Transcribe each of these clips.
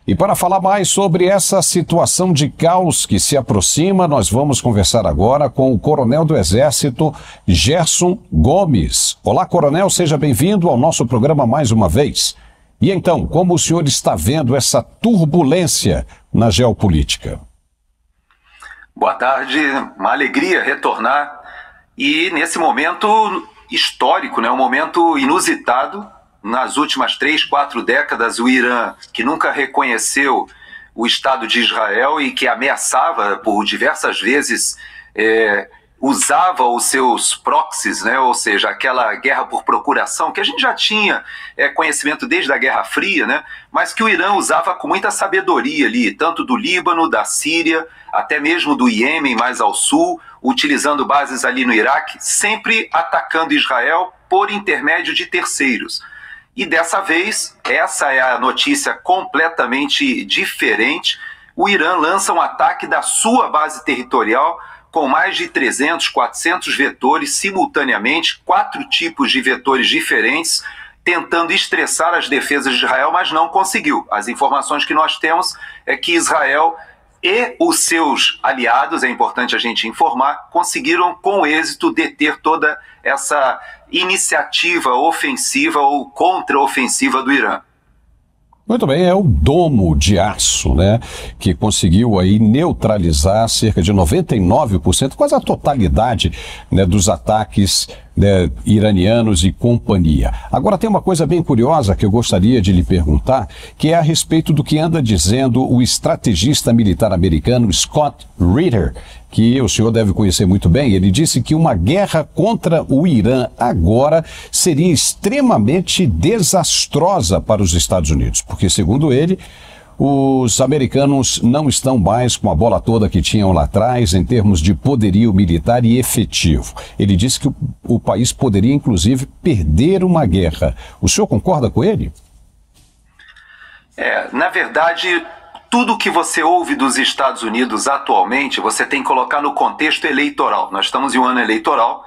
E para falar mais sobre essa situação de caos que se aproxima, nós vamos conversar agora com o Coronel do Exército, Gerson Gomes. Olá, Coronel, seja bem-vindo ao nosso programa mais uma vez. E então, como o senhor está vendo essa turbulência na geopolítica? Boa tarde, uma alegria retornar. E nesse momento histórico, um momento inusitado, nas últimas 3, 4 décadas, o Irã, que nunca reconheceu o Estado de Israel e que ameaçava por diversas vezes, usava os seus proxies, ou seja, aquela guerra por procuração, que a gente já tinha conhecimento desde a Guerra Fria, mas que o Irã usava com muita sabedoria ali, tanto do Líbano, da Síria, até mesmo do Iêmen, mais ao sul, utilizando bases ali no Iraque, sempre atacando Israel por intermédio de terceiros. E dessa vez, essa é a notícia completamente diferente, o Irã lança um ataque da sua base territorial com mais de 300, 400 vetores simultaneamente, 4 tipos de vetores diferentes, tentando estressar as defesas de Israel, mas não conseguiu. As informações que nós temos é que Israel e os seus aliados, é importante a gente informar, conseguiram com êxito deter toda essa iniciativa ofensiva ou contra-ofensiva do Irã. Muito bem, é o domo de aço, que conseguiu aí neutralizar cerca de 99%, quase a totalidade, dos ataques iranianos e companhia. Agora tem uma coisa bem curiosa que eu gostaria de lhe perguntar, que é a respeito do que anda dizendo o estrategista militar americano Scott Ritter, que o senhor deve conhecer muito bem. Ele disse que uma guerra contra o Irã agora seria extremamente desastrosa para os Estados Unidos, porque, segundo ele, os americanos não estão mais com a bola toda que tinham lá atrás em termos de poderio militar e efetivo. Ele disse que o país poderia, inclusive, perder uma guerra. O senhor concorda com ele? Na verdade, tudo que você ouve dos Estados Unidos atualmente, você tem que colocar no contexto eleitoral. Nós estamos em um ano eleitoral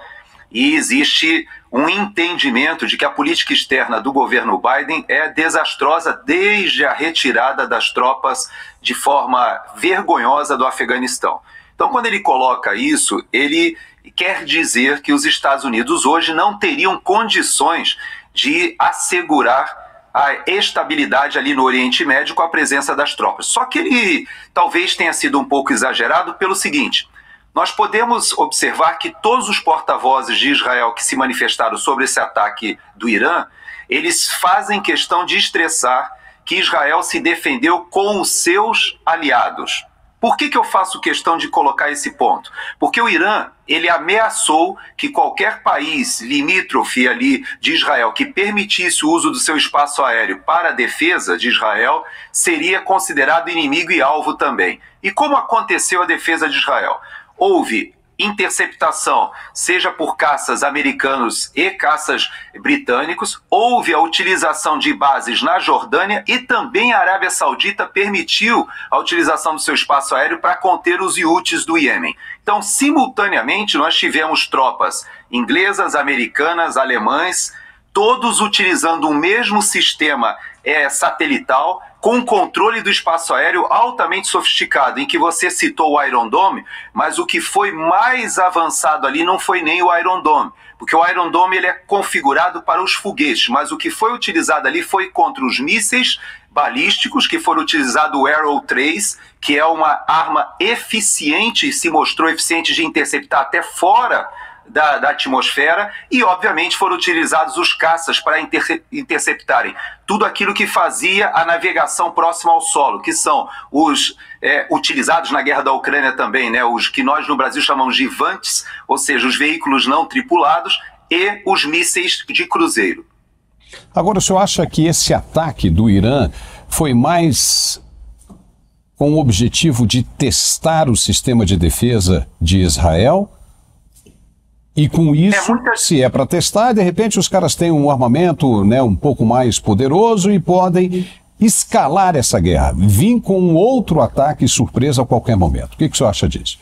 e existe um entendimento de que a política externa do governo Biden é desastrosa desde a retirada das tropas de forma vergonhosa do Afeganistão. Então, quando ele coloca isso, ele quer dizer que os Estados Unidos hoje não teriam condições de assegurar a estabilidade ali no Oriente Médio com a presença das tropas. Só que ele talvez tenha sido um pouco exagerado pelo seguinte: nós podemos observar que todos os porta-vozes de Israel que se manifestaram sobre esse ataque do Irã, eles fazem questão de estressar que Israel se defendeu com os seus aliados. Por que eu faço questão de colocar esse ponto? Porque o Irã, ele ameaçou que qualquer país limítrofe ali de Israel que permitisse o uso do seu espaço aéreo para a defesa de Israel seria considerado inimigo e alvo também. E como aconteceu a defesa de Israel? Houve interceptação, seja por caças americanos e caças britânicos, houve a utilização de bases na Jordânia e também a Arábia Saudita permitiu a utilização do seu espaço aéreo para conter os iutes do Iêmen. Então, simultaneamente, nós tivemos tropas inglesas, americanas, alemães, todos utilizando o mesmo sistema satelital, com controle do espaço aéreo altamente sofisticado, em que você citou o Iron Dome, mas o que foi mais avançado ali não foi nem o Iron Dome, porque o Iron Dome ele é configurado para os foguetes, mas o que foi utilizado ali foi contra os mísseis balísticos, que foram utilizados o Arrow 3, que é uma arma eficiente, se mostrou eficiente de interceptar até fora da atmosfera, e obviamente foram utilizados os caças para interceptarem tudo aquilo que fazia a navegação próxima ao solo, que são os utilizados na guerra da Ucrânia também, os que nós no Brasil chamamos de VANTs, ou seja, os veículos não tripulados, e os mísseis de cruzeiro. Agora, o senhor acha que esse ataque do Irã foi mais com o objetivo de testar o sistema de defesa de Israel? E com isso, se é para testar, de repente os caras têm um armamento um pouco mais poderoso e podem escalar essa guerra, vir com um outro ataque surpresa a qualquer momento. O que o senhor acha disso?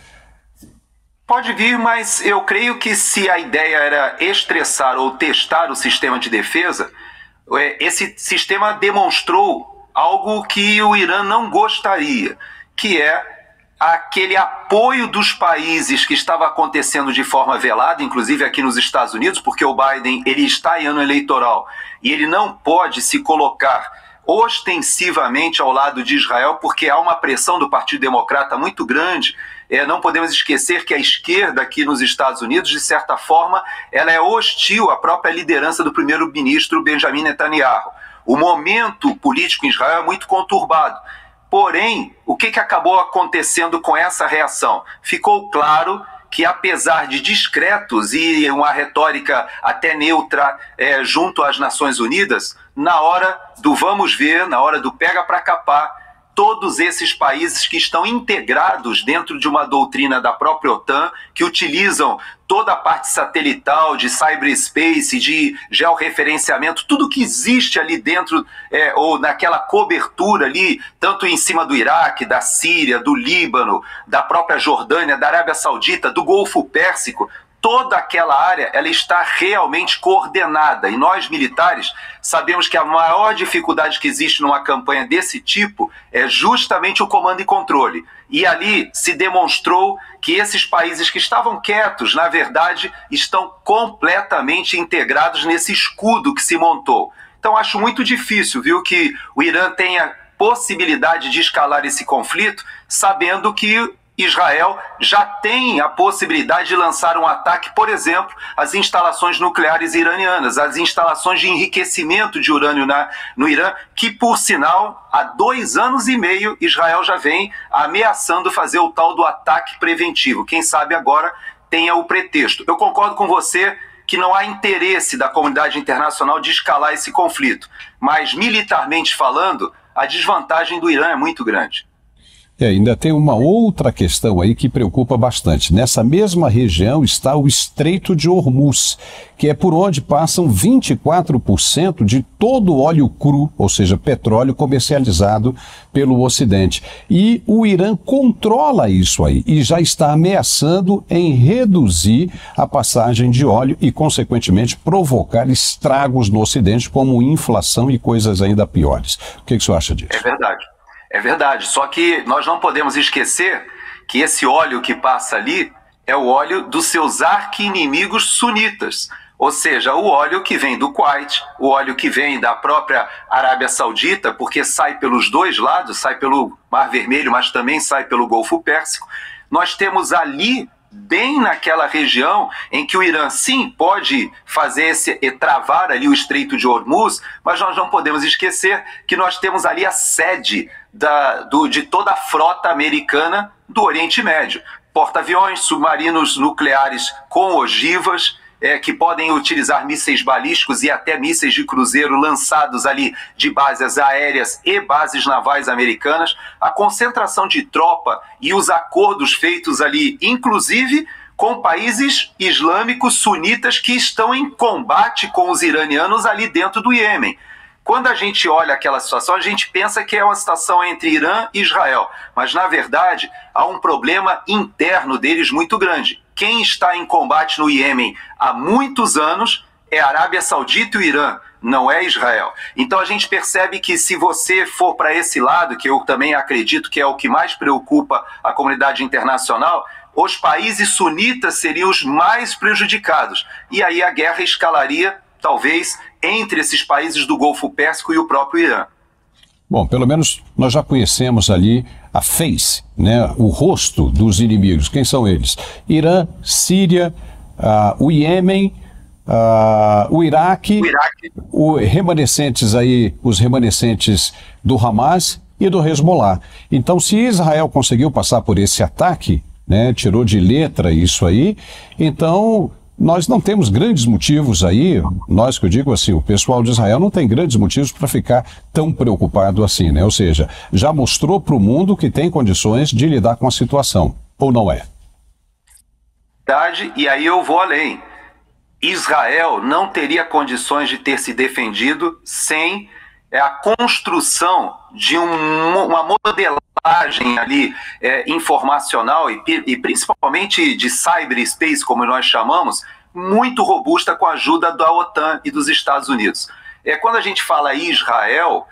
Pode vir, mas eu creio que se a ideia era estressar ou testar o sistema de defesa, esse sistema demonstrou algo que o Irã não gostaria, que é aquele apoio dos países que estava acontecendo de forma velada, inclusive aqui nos Estados Unidos, porque o Biden ele está em ano eleitoral e ele não pode se colocar ostensivamente ao lado de Israel, porque há uma pressão do Partido Democrata muito grande. Não podemos esquecer que a esquerda aqui nos Estados Unidos, de certa forma, ela é hostil à própria liderança do primeiro-ministro Benjamin Netanyahu. O momento político em Israel é muito conturbado. Porém, o que acabou acontecendo com essa reação? Ficou claro que, apesar de discretos e uma retórica até neutra junto às Nações Unidas, na hora do vamos ver, na hora do pega para capar, todos esses países que estão integrados dentro de uma doutrina da própria OTAN, que utilizam toda a parte satelital, de cyberspace, de georreferenciamento, tudo que existe ali dentro, ou naquela cobertura ali, tanto em cima do Iraque, da Síria, do Líbano, da própria Jordânia, da Arábia Saudita, do Golfo Pérsico, toda aquela área ela está realmente coordenada. E nós, militares, sabemos que a maior dificuldade que existe numa campanha desse tipo é justamente o comando e controle. E ali se demonstrou que esses países que estavam quietos, na verdade, estão completamente integrados nesse escudo que se montou. Então, acho muito difícil, viu, que o Irã tenha possibilidade de escalar esse conflito, sabendo que Israel já tem a possibilidade de lançar um ataque, por exemplo, às instalações nucleares iranianas, às instalações de enriquecimento de urânio no Irã, que, por sinal, há 2 anos e meio, Israel já vem ameaçando fazer o tal do ataque preventivo. Quem sabe agora tenha o pretexto. Eu concordo com você que não há interesse da comunidade internacional de escalar esse conflito, mas, militarmente falando, a desvantagem do Irã é muito grande. Ainda tem uma outra questão aí que preocupa bastante. Nessa mesma região está o Estreito de Hormuz, que é por onde passam 24% de todo o óleo cru, ou seja, petróleo comercializado pelo Ocidente. E o Irã controla isso aí e já está ameaçando em reduzir a passagem de óleo e, consequentemente, provocar estragos no Ocidente, como inflação e coisas ainda piores. O que o senhor acha disso? É verdade. É verdade, só que nós não podemos esquecer que esse óleo que passa ali é o óleo dos seus arqui-inimigos sunitas, ou seja, o óleo que vem do Kuwait, o óleo que vem da própria Arábia Saudita, porque sai pelos dois lados, sai pelo Mar Vermelho, mas também sai pelo Golfo Pérsico. Nós temos ali, bem naquela região em que o Irã, sim, pode travar ali o Estreito de Hormuz, mas nós não podemos esquecer que nós temos ali a sede de toda a frota americana do Oriente Médio. Porta-aviões, submarinos nucleares com ogivas, que podem utilizar mísseis balísticos e até mísseis de cruzeiro lançados ali de bases aéreas e bases navais americanas, a concentração de tropa e os acordos feitos ali, inclusive com países islâmicos sunitas que estão em combate com os iranianos ali dentro do Iêmen. Quando a gente olha aquela situação, a gente pensa que é uma situação entre Irã e Israel, mas na verdade há um problema interno deles muito grande. Quem está em combate no Iêmen há muitos anos é a Arábia Saudita e o Irã, não é Israel. Então a gente percebe que se você for para esse lado, que eu também acredito que é o que mais preocupa a comunidade internacional, os países sunitas seriam os mais prejudicados. E aí a guerra escalaria, talvez, entre esses países do Golfo Pérsico e o próprio Irã. Bom, pelo menos nós já conhecemos ali a face, né, o rosto dos inimigos. Quem são eles? Irã, Síria, o Iêmen, o Iraque, os remanescentes do Hamas e do Hezbollah. Então, se Israel conseguiu passar por esse ataque, né, tirou de letra isso aí, então nós não temos grandes motivos aí, nós que eu digo assim, o pessoal de Israel não tem grandes motivos para ficar tão preocupado assim, né? Ou seja, já mostrou para o mundo que tem condições de lidar com a situação, ou não é? Verdade, e aí eu vou além. Israel não teria condições de ter se defendido sem a construção de uma modelagem ali informacional e principalmente de cyberspace, como nós chamamos, muito robusta com a ajuda da OTAN e dos Estados Unidos. Quando a gente fala Israel,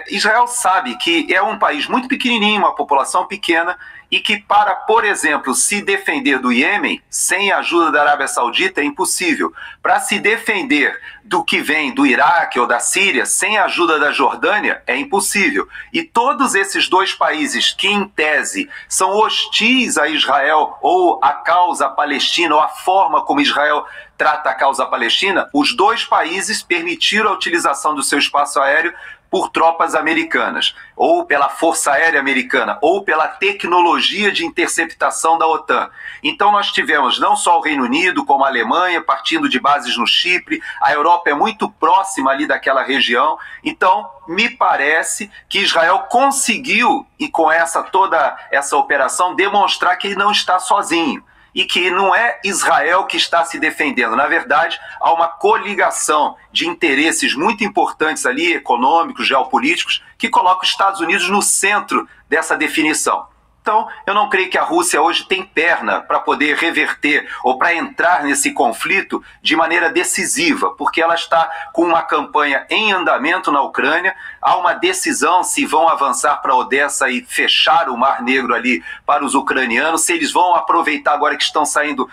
Israel sabe que é um país muito pequenininho, uma população pequena, e que para, por exemplo, se defender do Iêmen, sem a ajuda da Arábia Saudita, é impossível. Para se defender do que vem do Iraque ou da Síria, sem a ajuda da Jordânia, é impossível. E todos esses dois países que, em tese, são hostis a Israel ou a causa palestina, ou a forma como Israel trata a causa palestina, os dois países permitiram a utilização do seu espaço aéreo por tropas americanas, ou pela Força Aérea Americana, ou pela tecnologia de interceptação da OTAN. Então nós tivemos não só o Reino Unido, como a Alemanha, partindo de bases no Chipre, a Europa é muito próxima ali daquela região, então me parece que Israel conseguiu, e com toda essa operação, demonstrar que ele não está sozinho. E que não é Israel que está se defendendo. Na verdade, há uma coligação de interesses muito importantes ali, econômicos, geopolíticos, que coloca os Estados Unidos no centro dessa definição. Então, eu não creio que a Rússia hoje tem perna para poder reverter ou para entrar nesse conflito de maneira decisiva, porque ela está com uma campanha em andamento na Ucrânia, há uma decisão se vão avançar para Odessa e fechar o Mar Negro ali para os ucranianos, se eles vão aproveitar agora que estão saindo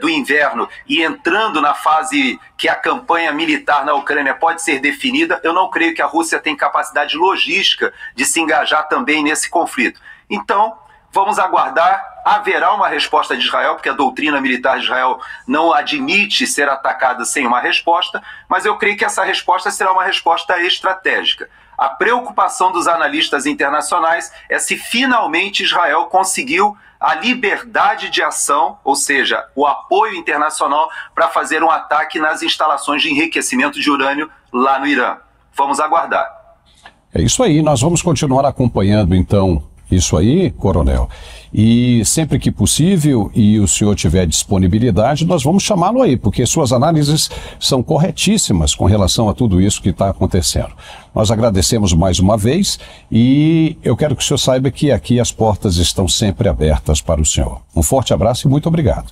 do inverno e entrando na fase que a campanha militar na Ucrânia pode ser definida. Eu não creio que a Rússia tem capacidade logística de se engajar também nesse conflito. Então, vamos aguardar, haverá uma resposta de Israel, porque a doutrina militar de Israel não admite ser atacada sem uma resposta, mas eu creio que essa resposta será uma resposta estratégica. A preocupação dos analistas internacionais é se finalmente Israel conseguiu a liberdade de ação, ou seja, o apoio internacional para fazer um ataque nas instalações de enriquecimento de urânio lá no Irã. Vamos aguardar. É isso aí, nós vamos continuar acompanhando então isso aí, coronel. E sempre que possível e o senhor tiver disponibilidade, nós vamos chamá-lo aí, porque suas análises são corretíssimas com relação a tudo isso que está acontecendo. Nós agradecemos mais uma vez e eu quero que o senhor saiba que aqui as portas estão sempre abertas para o senhor. Um forte abraço e muito obrigado.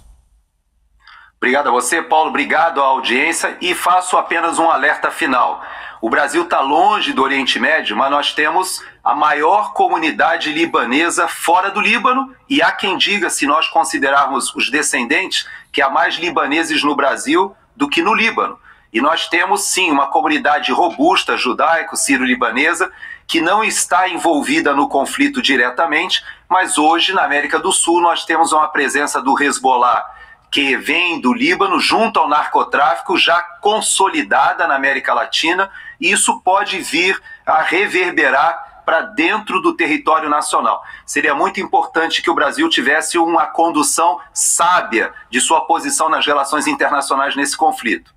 Obrigado a você, Paulo. Obrigado à audiência e faço apenas um alerta final. O Brasil está longe do Oriente Médio, mas nós temos a maior comunidade libanesa fora do Líbano e há quem diga, se nós considerarmos os descendentes, que há mais libaneses no Brasil do que no Líbano. E nós temos, sim, uma comunidade robusta, judaico-sírio-libanesa, que não está envolvida no conflito diretamente, mas hoje, na América do Sul, nós temos uma presença do Hezbollah, que vem do Líbano, junto ao narcotráfico, já consolidada na América Latina, e isso pode vir a reverberar para dentro do território nacional. Seria muito importante que o Brasil tivesse uma condução sábia de sua posição nas relações internacionais nesse conflito.